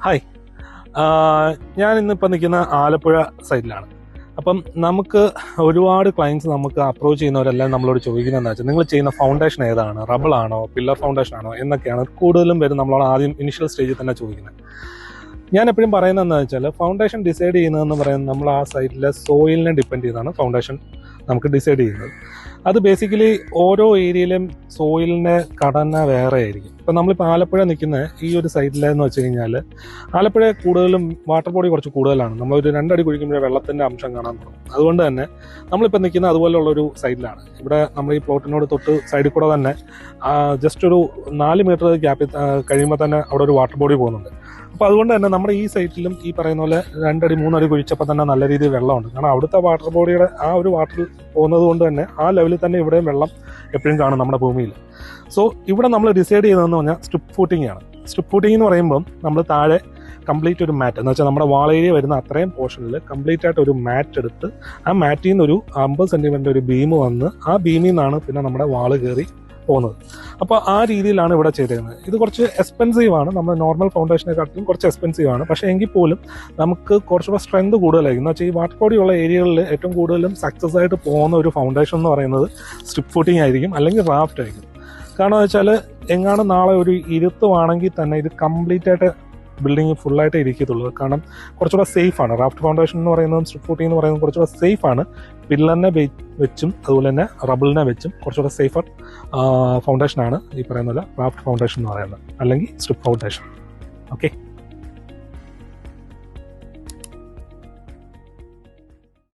Hi, ഞാൻ ഇന്നിപ്പോൾ നിൽക്കുന്ന ആലപ്പുഴ സൈഡിലാണ്. അപ്പം നമുക്ക് ഒരുപാട് ക്ലയൻസ് നമുക്ക് അപ്രോച്ച് ചെയ്യുന്നവരെല്ലാം നമ്മളോട് ചോദിക്കുന്നതെന്ന് വെച്ചാൽ നിങ്ങൾ ചെയ്യുന്ന ഫൗണ്ടേഷൻ ഏതാണ്, റബിളാണോ പില്ലർ ഫൗണ്ടേഷൻ ആണോ എന്നൊക്കെയാണ് കൂടുതലും പേര് നമ്മളോട് ആദ്യം ഇനിഷ്യൽ സ്റ്റേജിൽ തന്നെ ചോദിക്കുന്നത്. ഞാൻ എപ്പോഴും പറയുന്നതെന്ന് വെച്ചാൽ ഫൗണ്ടേഷൻ ഡിസൈഡ് ചെയ്യുന്നതെന്ന് പറയുന്നത് നമ്മൾ ആ സൈറ്റിലെ സോയിലിനെ ഡിപ്പെൻഡ് ചെയ്താണ് ഫൗണ്ടേഷൻ നമുക്ക് ഡിസൈഡ് ചെയ്യുന്നത്. അത് ബേസിക്കലി ഓരോ ഏരിയയിലും സോയിലിൻ്റെ ഘടന വേറെ ആയിരിക്കും. ഇപ്പം നമ്മളിപ്പോൾ ആലപ്പുഴ നിൽക്കുന്ന ഈ ഒരു സൈറ്റിലെന്ന് വെച്ച് കഴിഞ്ഞാൽ ആലപ്പുഴ കൂടുതലും വാട്ടർ ബോഡി കുറച്ച് കൂടുതലാണ്. നമ്മളൊരു 2 അടി കുഴിക്കുമ്പോഴേ വെള്ളത്തിൻ്റെ അംശം കാണാൻ തുടങ്ങും. അതുകൊണ്ട് തന്നെ നമ്മളിപ്പോൾ നിൽക്കുന്ന അതുപോലുള്ളൊരു സൈഡിലാണ്. ഇവിടെ നമ്മൾ ഈ പ്ലോട്ടിനോട് തൊട്ട് സൈഡിൽ കൂടെ തന്നെ ജസ്റ്റ് ഒരു 4 മീറ്റർ ഗ്യാപ്പിൽ കഴിയുമ്പോൾ തന്നെ അവിടെ ഒരു വാട്ടർ ബോഡി പോകുന്നുണ്ട്. അപ്പോൾ അതുകൊണ്ട് തന്നെ നമ്മുടെ ഈ സൈറ്റിലും ഈ പറയുന്ന പോലെ 2 അടി 3 അടി കുഴിച്ചപ്പോൾ തന്നെ നല്ല രീതിയിൽ വെള്ളമുണ്ട്. കാരണം അവിടുത്തെ വാട്ടർ ബോഡിയുടെ ആ ഒരു വാട്ടറിൽ പോകുന്നത് കൊണ്ട് തന്നെ ആ ലെവലിൽ തന്നെ ഇവിടെയും വെള്ളം എപ്പോഴും കാണും നമ്മുടെ ഭൂമിയിൽ. സോ ഇവിടെ നമ്മൾ ഡിസൈഡ് ചെയ്തതെന്ന് പറഞ്ഞാൽ സ്ട്രിപ്പ് ഫൂട്ടിംഗ് ആണ്. സ്ട്രിപ്പ് ഫൂട്ടിംഗ് എന്ന് പറയുമ്പം നമ്മൾ താഴെ കംപ്ലീറ്റ് ഒരു മാറ്റ് എന്ന് വെച്ചാൽ നമ്മുടെ വാൾ ഏരിയ വരുന്ന അത്രയും പോർഷനിൽ കംപ്ലീറ്റ് ആയിട്ട് ഒരു മാറ്റ് എടുത്ത് ആ മാറ്റിൽ നിന്ന് ഒരു 50 സെൻറ്റിമീറ്റർ ഒരു ബീം വന്ന് ആ ബീമിൽ നിന്നാണ് പിന്നെ നമ്മുടെ വാള് കയറി പോകുന്നത്. അപ്പോൾ ആ രീതിയിലാണ് ഇവിടെ ചെയ്തിരുന്നത്. ഇത് കുറച്ച് എക്സ്പെൻസീവ് ആണ്, നമ്മൾ നോർമൽ ഫൗണ്ടേഷനെക്കാട്ടിലും കുറച്ച് എക്സ്പെൻസീവ് ആണ്. പക്ഷേ എങ്കിൽ പോലും നമുക്ക് കുറച്ചുകൂടെ സ്ട്രെങ്ത് കൂടുതലായിരിക്കും. എന്ന് വെച്ചാൽ ഈ വാട്ടർ ബോഡി ഉള്ള ഏരിയകളിൽ ഏറ്റവും കൂടുതലും സക്സസ് ആയിട്ട് പോകുന്ന ഒരു ഫൗണ്ടേഷൻ എന്ന് പറയുന്നത് സ്ട്രിപ്പ് ഫൂട്ടിംഗ് ആയിരിക്കും, അല്ലെങ്കിൽ റാഫ്റ്റ് ആയിരിക്കും. കാരണം വെച്ചാൽ എങ്ങാനും നാളെ ഒരു ഇരുത്തുവാണെങ്കിൽ തന്നെ ഇത് കംപ്ലീറ്റ് ആയിട്ട് ബിൽഡിങ് ഫുള്ളായിട്ട് ഇരിക്കത്തുള്ളൂ. കാരണം കുറച്ചുകൂടെ സേഫ് ആണ്. റാഫ്റ്റ് ഫൗണ്ടേഷൻ എന്ന് പറയുന്നതും സ്ട്രിപ്പ് ഫൂട്ടിംഗ് എന്ന് പറയുന്നത് കുറച്ചുകൂടെ സേഫ് ആണ്. പില്ലറിനെ വെച്ചും അതുപോലെ തന്നെ റബിളിനെ വെച്ചും കുറച്ചുകൂടെ സേഫർ ഫൗണ്ടേഷനാണ് ഈ പറയുന്ന പോലെ റാഫ്റ്റ് ഫൗണ്ടേഷൻ എന്ന് പറയുന്നത്, അല്ലെങ്കിൽ സ്ട്രിപ്പ് ഫൗണ്ടേഷൻ. ഓക്കെ.